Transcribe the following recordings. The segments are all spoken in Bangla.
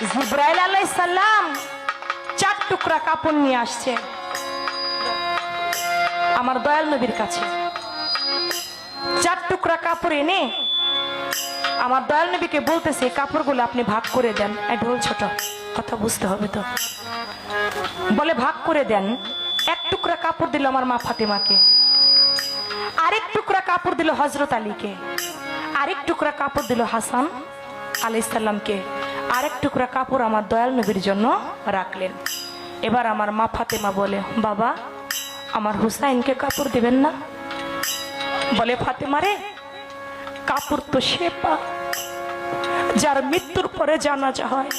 জিব্রাইল আলাইহিস সালাম 4 টুকরা কাপড় নিয়ে আসছে আমার দয়াল নবীর কাছে। 4 টুকরা কাপড় এনে আমার দয়াল নবীকে বলতেছে কাপড়গুলো আপনি ভাগ করে দেন। ঢোল ছোট, কথা বুঝতে হবে তো। বলে ভাগ করে দেন। 1 টুকরা কাপড় দিল আমার মা ফাতেমাকে, আরেক টুকরা কাপড় দিল হযরত আলীকে, আরেক টুকরা কাপড় দিল হাসান আলাইহিস সালামকে, আরেক টুকরা কাপড় আমার দয়াল নবীর জন্য রাখলেন। এবার আমার মা ফাতেমা বলে, বাবা আমার হুসাইনকে কাপড় দিবেন না? বলে, ফাতেমা রে, কাপড় তো সে পা যার মৃত্যুর পরে জানাজা হয়,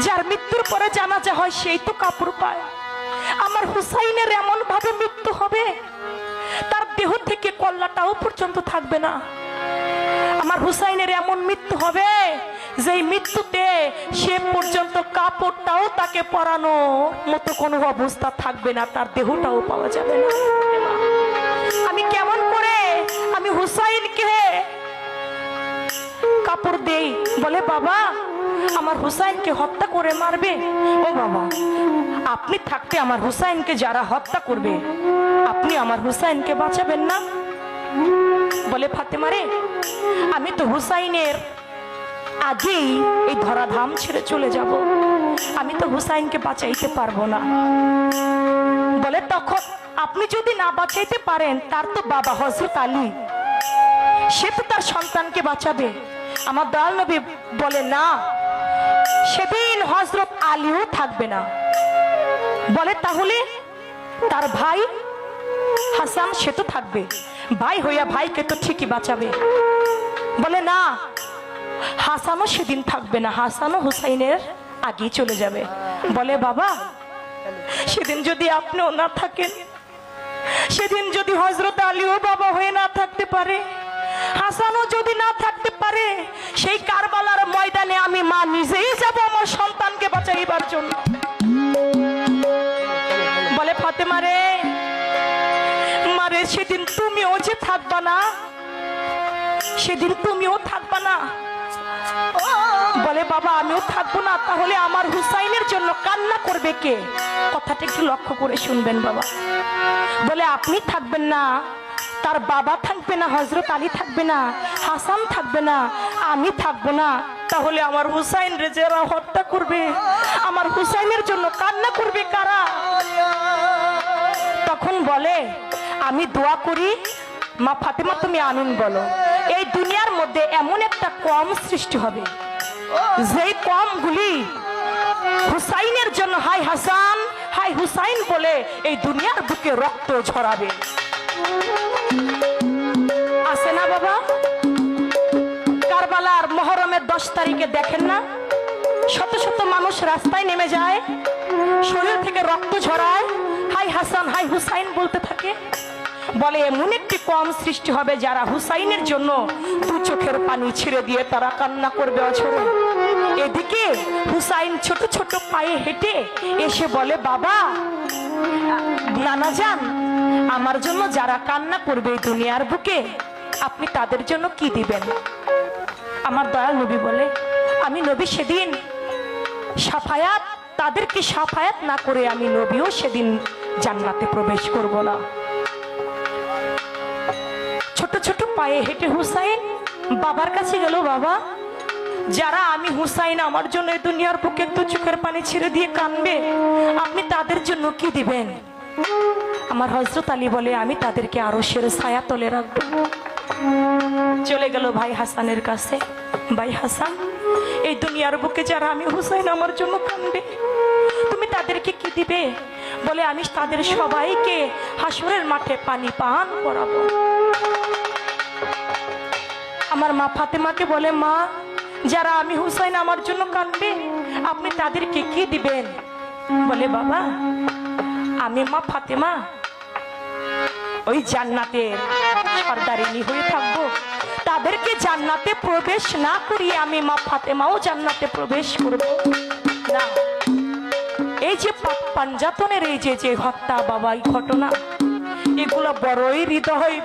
যার মৃত্যুর পরে জানাজা হয় সেই তো কাপড় পায়। আমার হুসাইনের এমন ভাবে মৃত্যু হবে তার দেহ থেকে কল্লাটাও পর্যন্ত থাকবে না। আমার হুসাইনের এমন মৃত্যু হবে যেই মৃত্যুতে সে পর্যন্ত কাপড়টাও তাকে পরানো মতো কোনো অবস্থা থাকবে না, তার দেহটাও পাওয়া যাবে না। আমি কেমন করে আমি হুসাইনকে কাপড় দেই? বলে, বাবা আমার হুসাইনকে হত্যা করে মারবে। ও বাবা, আপনি থাকতে আমার হুসাইনকে যারা হত্যা করবে আপনি আমার হুসাইনকে বাঁচাবেন না? বলে, ফাতেমা রে, আমি তো হুসাইনের আগেই এই ধরাধাম ছেড়ে চলে যাব, আমি তো হুসাইনকে বাঁচাইতে পারবো না। বলে, তখন আপনি যদি না বাঁচাইতে পারেন তার তো বাবা হযরত আলী, সে তো তার সন্তানকে বাঁচাবে। আমার দয়াল নবী বলে, না, সেদিন হযরত আলীও থাকবে না। বলে, তাহলে তার ভাই হাসান সে তো থাকবে, ভাই হইয়া ভাইকে তো ঠিকই বাঁচাবে। বলে, না, হাসানও সেদিন থাকবে না, হাসানও হুসাইনের আগেই চলে যাবে। বলে, বাবা সেদিন যদি আপনিও না থাকেন, সেদিন যদি হযরত আলীও বাবা হয়ে না থাকতে পারে, হাসানও যদি না থাকতে পারে, সেই কারবালার ময়দানে আমি মা নিজেই যাব আমার সন্তানকে বাঁচাইবার জন্য। বলে, ফাতেমা রে, মারে, সেদিন তুমিও যে থাকবা না, সেদিন তুমিও থাকবা না। বলে, বাবা আমিও থাকবো না, তাহলে আমার হুসাইনের জন্য কান্না করবে কে? কথাটা একটু লক্ষ্য করে শুনবেন বাবা। বলে, আপনি থাকবেন না, তার বাবা থাকবে না, হযরত আলী থাকবে না, হাসান থাকবে না, আমি থাকবো না, তাহলে আমার হুসাইন রে যারা হত্যা করবে আমার হুসাইনের জন্য কান্না করবে কারা? তখন বলে, আমি দোয়া করি, মা ফাতেমা তুমি আমিন বলো, এই দুনিয়ার মধ্যে এমন একটা কম সৃষ্টি হবে যেই কমগুলি হুসাইনের জন্য হাই হাসান হাই হুসাইন বলে এই দুনিয়ার বুকে রক্ত ঝরাবে। আছে না বাবা? কারবালার মহরমের 10 তারিখে দেখেন না, শত শত মানুষ রাস্তায় নেমে যায়, শরীর থেকে রক্ত ঝরায়, হাই হাসান হাই হুসাইন বলতে থাকে। বলে, এমন একটি কম সৃষ্টি হবে যারা হুসাইনের জন্য 2 চোখের পানি ছেড়ে দিয়ে তারা কান্না করবে অঝরে। এদিকে হুসাইন ছোট ছোট পায়ে হেঁটে এসে বলে, বাবা নানা যান, আমার জন্য যারা কান্না করবে এই দুনিয়ার বুকে আপনি তাদের জন্য কি দিবেন? আমার দয়াল নবী বলে, আমি নবী সেদিন সাফায়াত, তাদেরকে সাফায়াত না করে আমি নবীও সেদিন জান্নাতে প্রবেশ করব না। ছোট ছোট পায়ে হেঁটে হুসাইন বাবার কাছে গেল, বাবা যারা আমি হুসাইন আমার জন্য এই দুনিয়ার বুকে 2 চোখের পানি ছেড়ে দিয়ে কাঁদবে আপনি তাদের জন্য কি দিবেন? আমার হযরত আলী বলে, আমি তাদেরকে আরশের ছায়া তলে রাখবো। চলে গেল ভাই হাসানের কাছে, ভাই হাসান, এই দুনিয়ার বুকে যারা আমি হুসাইন আমার জন্য কাঁদবে তুমি তাদেরকে কি দিবে? বলে, আমি তাদের সবাইকে হাসরের মাঠে পানি পান করাবো। আমার মা ফাতেমাকে বলে, মা যারা আমি হুসাইন আমার জন্য কাঁদবে আপনি তাদেরকে কি দিবেন? বলে, বাবা আমি মা ফাতেমা ওই জান্নাতের সর্দারিনী হয়ে থাকবো, তাদেরকে জান্নাতে প্রবেশ না করিয়ে আমি মা ফাতেমাও জান্নাতে প্রবেশ করব না। এই যে পাঞ্জাতনের এই যে হত্যা বাবা, এই ঘটনা, এগুলো বড়ই হৃদয়